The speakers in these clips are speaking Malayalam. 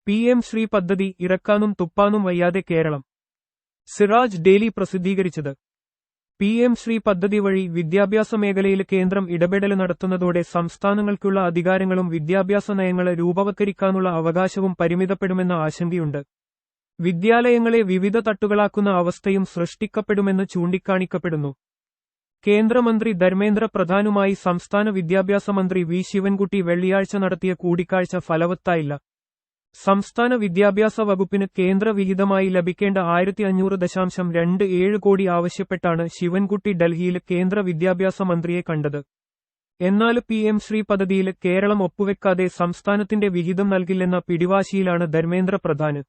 PM ശ്രീ പദ്ധതി ഇറക്കാനും തുപ്പാനും വയ്യാതെ കേരളം. സിറാജ് ഡെയിലി പ്രസിദ്ധീകരിച്ചത്. PM ശ്രീ പദ്ധതി വഴി വിദ്യാഭ്യാസ മേഖലയിൽ കേന്ദ്രം ഇടപെടൽ നടത്തുന്നതോടെ സംസ്ഥാനങ്ങൾക്കുള്ള അധികാരങ്ങളും വിദ്യാഭ്യാസ നയങ്ങളെ രൂപവത്കരിക്കാനുള്ള അവകാശവും പരിമിതപ്പെടുമെന്ന ആശങ്കയുണ്ട്. വിദ്യാലയങ്ങളെ വിവിധ തട്ടുകളാക്കുന്ന അവസ്ഥയും സൃഷ്ടിക്കപ്പെടുമെന്ന് ചൂണ്ടിക്കാണിക്കപ്പെടുന്നു. കേന്ദ്രമന്ത്രി ധർമ്മേന്ദ്ര പ്രധാനുമായി സംസ്ഥാന വിദ്യാഭ്യാസ മന്ത്രി വി ശിവൻകുട്ടി വെള്ളിയാഴ്ച നടത്തിയ കൂടിക്കാഴ്ച ഫലവത്തായില്ല. സംസ്ഥാന വിദ്യാഭ്യാസ വകുപ്പിന് കേന്ദ്ര വിഹിതമായി ലഭിക്കേണ്ട 1500.27 കോടി ആവശ്യപ്പെട്ടാണ് ശിവൻകുട്ടി ഡൽഹിയിൽ കേന്ദ്ര വിദ്യാഭ്യാസ മന്ത്രിയെ കണ്ടത്. എന്നാൽ PM ശ്രീ പദ്ധതിയിൽ കേരളം ഒപ്പുവെക്കാതെ സംസ്ഥാനത്തിന്റെ വിഹിതം നൽകില്ലെന്ന പിടിവാശിയിലാണ് ധർമ്മേന്ദ്ര പ്രധാന്.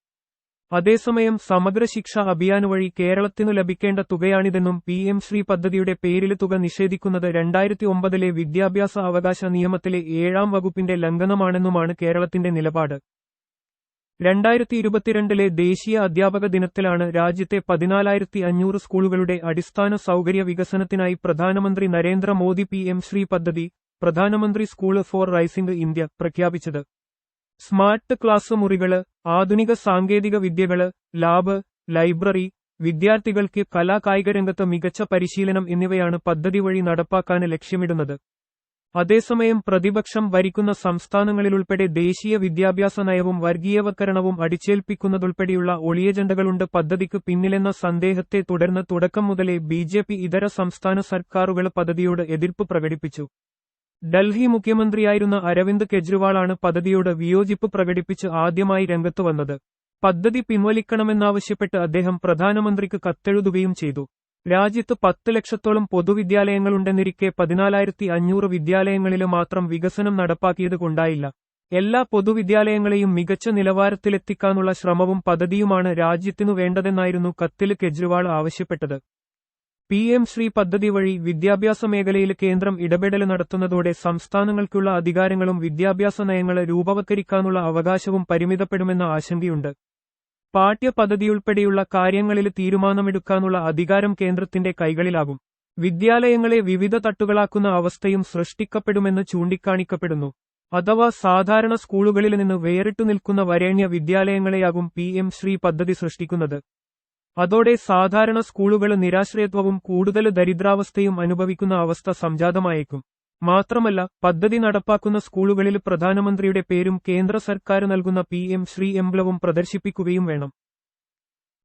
അതേസമയം സമഗ്ര ശിക്ഷ അഭിയാൻ വഴി കേരളത്തിനു ലഭിക്കേണ്ട തുകയാണിതെന്നും PM ശ്രീ പദ്ധതിയുടെ പേരിൽ തുക നിഷേധിക്കുന്നത് 2009 വിദ്യാഭ്യാസ അവകാശ നിയമത്തിലെ 7ാം വകുപ്പിന്റെ ലംഘനമാണെന്നുമാണ് കേരളത്തിന്റെ നിലപാട്. 2022 ദേശീയ അധ്യാപക ദിനത്തിലാണ് രാജ്യത്തെ 14,500 സ്കൂളുകളുടെ അടിസ്ഥാന സൗകര്യ വികസനത്തിനായി പ്രധാനമന്ത്രി നരേന്ദ്ര മോദി PM ശ്രീ പദ്ധതി, പ്രധാനമന്ത്രി സ്കൂൾ ഫോർ റൈസിംഗ് ഇന്ത്യ പ്രഖ്യാപിച്ചത്. സ്മാർട്ട് ക്ലാസ് മുറികള്, ആധുനിക സാങ്കേതിക വിദ്യകള്, ലാബ്, ലൈബ്രറി, വിദ്യാർത്ഥികൾക്ക് കലാകായിക രംഗത്ത് മികച്ച പരിശീലനം എന്നിവയാണ് പദ്ധതി വഴി നടപ്പാക്കാൻ ലക്ഷ്യമിടുന്നത്. അതേസമയം പ്രതിപക്ഷം ഭരിക്കുന്ന സംസ്ഥാനങ്ങളിലുൾപ്പെടെ ദേശീയ വിദ്യാഭ്യാസ നയവും വർഗീയവൽക്കരണവും അടിച്ചേൽപ്പിക്കുന്നതുൾപ്പെടെയുള്ള ഒളിയജണ്ടകളുണ്ട് പദ്ധതിക്ക് പിന്നിലെന്ന സന്ദേഹത്തെ തുടർന്ന് തുടക്കം മുതലേ BJP ഇതര സംസ്ഥാന സർക്കാരുകൾ പദ്ധതിയോട് എതിർപ്പ് പ്രകടിപ്പിച്ചു. ഡൽഹി മുഖ്യമന്ത്രിയായിരുന്ന അരവിന്ദ് കെജ്രിവാളാണ് പദ്ധതിയോട് വിയോജിപ്പ് പ്രകടിപ്പിച്ച് ആദ്യമായി രംഗത്തു വന്നത്. പദ്ധതി പിൻവലിക്കണമെന്നാവശ്യപ്പെട്ട് അദ്ദേഹം പ്രധാനമന്ത്രിക്ക് കത്തെഴുതുകയും ചെയ്തു. രാജ്യത്ത് 10 ലക്ഷത്തോളം പൊതുവിദ്യാലയങ്ങളുണ്ടെന്നിരിക്കെ 14,500 വിദ്യാലയങ്ങളില് മാത്രം വികസനം നടപ്പാക്കിയത് കൊണ്ടായില്ല. എല്ലാ പൊതുവിദ്യാലയങ്ങളെയും മികച്ച നിലവാരത്തിലെത്തിക്കാനുള്ള ശ്രമവും പദ്ധതിയുമാണ് രാജ്യത്തിനു വേണ്ടതെന്നായിരുന്നു കത്തിൽ കെജ്രിവാൾ ആവശ്യപ്പെട്ടത്. PM ശ്രീ പദ്ധതി വഴി വിദ്യാഭ്യാസ മേഖലയിൽ കേന്ദ്രം ഇടപെടൽ നടത്തുന്നതോടെ സംസ്ഥാനങ്ങൾക്കുള്ള അധികാരങ്ങളും വിദ്യാഭ്യാസ നയങ്ങളെ രൂപവത്കരിക്കാനുള്ള അവകാശവും പരിമിതപ്പെടുമെന്ന ആശങ്കയുണ്ട്. പാഠ്യപദ്ധതിയുൾപ്പെടെയുള്ള കാര്യങ്ങളിൽ തീരുമാനമെടുക്കാനുള്ള അധികാരം കേന്ദ്രത്തിന്റെ കൈകളിലാകും. വിദ്യാലയങ്ങളെ വിവിധ തട്ടുകളാക്കുന്ന അവസ്ഥയും സൃഷ്ടിക്കപ്പെടുമെന്ന് ചൂണ്ടിക്കാണിക്കപ്പെടുന്നു. അഥവാ സാധാരണ സ്കൂളുകളിൽ നിന്ന് വേറിട്ടു നിൽക്കുന്ന വരേണ്യ വിദ്യാലയങ്ങളെയാകും PM ശ്രീ പദ്ധതി സൃഷ്ടിക്കുന്നത്. അതോടെ സാധാരണ സ്കൂളുകൾ നിരാശ്രയത്വവും കൂടുതൽ ദരിദ്രാവസ്ഥയും അനുഭവിക്കുന്ന അവസ്ഥ സംജാതമായേക്കും. മാത്രമല്ല, പദ്ധതി നടപ്പാക്കുന്ന സ്കൂളുകളിൽ പ്രധാനമന്ത്രിയുടെ പേരും കേന്ദ്ര സർക്കാർ നൽകുന്ന PM ശ്രീ എംബ്ലവും പ്രദർശിപ്പിക്കുകയും വേണം.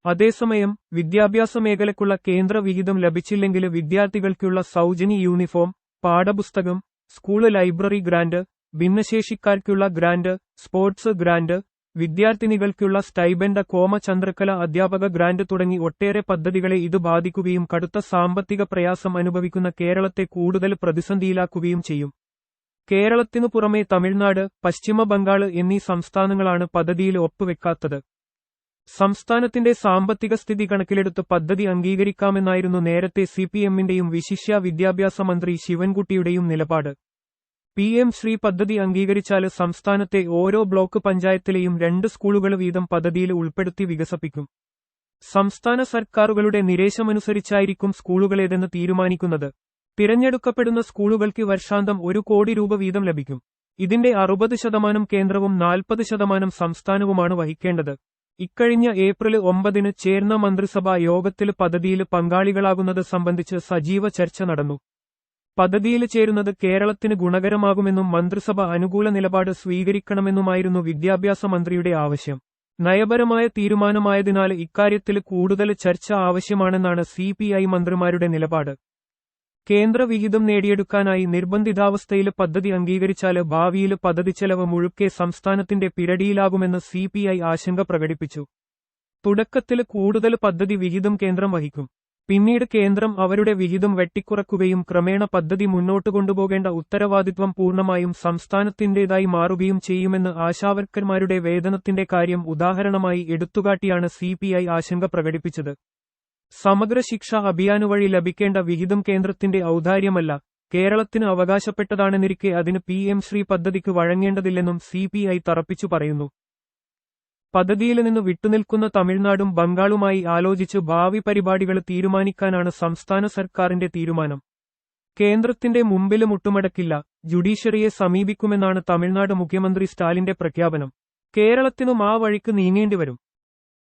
അതേസമയം വിദ്യാഭ്യാസ മേഖലയ്ക്കുള്ള കേന്ദ്ര വിഹിതം ലഭിച്ചില്ലെങ്കിൽ വിദ്യാർത്ഥികൾക്കുള്ള സൗജന്യ യൂണിഫോം, പാഠപുസ്തകം, സ്കൂൾ ലൈബ്രറി ഗ്രാന്റ്, ഭിന്നശേഷിക്കാർക്കുള്ള ഗ്രാന്റ്, സ്പോർട്സ് ഗ്രാന്റ്, വിദ്യാർത്ഥിനികൾക്കുള്ള സ്റ്റൈബൻഡ്, ചന്ദ്രകല അധ്യാപക ഗ്രാന്റ് തുടങ്ങി ഒട്ടേറെ പദ്ധതികളെ ഇത് ബാധിക്കുകയും കടുത്ത സാമ്പത്തിക പ്രയാസം അനുഭവിക്കുന്ന കേരളത്തെ കൂടുതൽ പ്രതിസന്ധിയിലാക്കുകയും ചെയ്യും. കേരളത്തിനു പുറമെ തമിഴ്നാട്, പശ്ചിമ ബംഗാൾ എന്നീ സംസ്ഥാനങ്ങളാണ് പദ്ധതിയിൽ ഒപ്പുവെക്കാത്തത്. സംസ്ഥാനത്തിന്റെ സാമ്പത്തിക സ്ഥിതി കണക്കിലെടുത്ത് പദ്ധതി അംഗീകരിക്കാമെന്നായിരുന്നു നേരത്തെ CPMന്റെയും വിശിഷ്യ വിദ്യാഭ്യാസ മന്ത്രി ശിവൻകുട്ടിയുടെയും നിലപാട്. PM ശ്രീ പദ്ധതി അംഗീകരിച്ചാൽ സംസ്ഥാനത്തെ ഓരോ ബ്ലോക്ക് പഞ്ചായത്തിലെയും 2 സ്കൂളുകൾ വീതം പദ്ധതിയിൽ ഉൾപ്പെടുത്തി വികസിപ്പിക്കും. സംസ്ഥാന സർക്കാരുകളുടെ നിർദ്ദേശമനുസരിച്ചായിരിക്കും സ്കൂളുകളേതെന്ന് തീരുമാനിക്കുന്നത്. തിരഞ്ഞെടുക്കപ്പെടുന്ന സ്കൂളുകൾക്ക് വർഷാന്തം 1 കോടി രൂപ വീതം ലഭിക്കും. ഇതിന്റെ 60% കേന്ദ്രവും 40% സംസ്ഥാനവുമാണ് വഹിക്കേണ്ടത്. ഇക്കഴിഞ്ഞ ഏപ്രിൽ 9 ചേർന്ന മന്ത്രിസഭാ യോഗത്തിൽ പദ്ധതിയിൽ പങ്കാളികളാകുന്നത് സംബന്ധിച്ച് സജീവ ചർച്ച നടന്നു. പദ്ധതിയിൽ ചേരുന്നത് കേരളത്തിന് ഗുണകരമാകുമെന്നും മന്ത്രിസഭ അനുകൂല നിലപാട് സ്വീകരിക്കണമെന്നുമായിരുന്നു വിദ്യാഭ്യാസ മന്ത്രിയുടെ ആവശ്യം. നയപരമായ തീരുമാനമായതിനാൽ ഇക്കാര്യത്തിൽ കൂടുതൽ ചർച്ച ആവശ്യമാണെന്നാണ് CPI മന്ത്രിമാരുടെ നിലപാട്. കേന്ദ്ര വിഹിതം നേടിയെടുക്കാനായി നിർബന്ധിതാവസ്ഥയിൽ പദ്ധതി അംഗീകരിച്ചാൽ ഭാവിയിൽ പദ്ധതിച്ചെലവ് മുഴുക്കെ സംസ്ഥാനത്തിന്റെ പിരടിയിലാകുമെന്ന് CPI ആശങ്ക പ്രകടിപ്പിച്ചു. തുടക്കത്തിൽ കൂടുതൽ പദ്ധതി വിഹിതം കേന്ദ്രം വഹിക്കും. പിന്നീട് കേന്ദ്രം അവരുടെ വിഹിതം വെട്ടിക്കുറക്കുകയും ക്രമേണ പദ്ധതി മുന്നോട്ട് കൊണ്ടുപോകേണ്ട ഉത്തരവാദിത്വം പൂർണ്ണമായും സംസ്ഥാനത്തിന്റേതായി മാറുകയും ചെയ്യുമെന്ന് ആശാവർക്കർമാരുടെ വേതനത്തിന്റെ കാര്യം ഉദാഹരണമായി എടുത്തുകാട്ടിയാണ് CPI ആശങ്ക പ്രകടിപ്പിച്ചത്. സമഗ്ര ശിക്ഷ അഭിയാൻ വഴി ലഭിക്കേണ്ട വിഹിതം കേന്ദ്രത്തിന്റെ ഔദാര്യമല്ല, കേരളത്തിന് അവകാശപ്പെട്ടതാണെന്നിരിക്കെ അതിന് PM ശ്രീ പദ്ധതിക്ക് വഴങ്ങേണ്ടതില്ലെന്നും CPI തറപ്പിച്ചു പറയുന്നു. പദ്ധതിയിൽ നിന്ന് വിട്ടുനിൽക്കുന്ന തമിഴ്നാടും ബംഗാളുമായി ആലോചിച്ച് ഭാവി പരിപാടികൾ തീരുമാനിക്കാനാണ് സംസ്ഥാന സർക്കാരിന്റെ തീരുമാനം. കേന്ദ്രത്തിന്റെ മുമ്പിൽ മുട്ടുമടക്കില്ല, ജുഡീഷ്യറിയെ സമീപിക്കുമെന്നാണ് തമിഴ്നാട് മുഖ്യമന്ത്രി സ്റ്റാലിന്റെ പ്രഖ്യാപനം. കേരളത്തിനും ആ വഴിക്ക് നീങ്ങേണ്ടിവരും.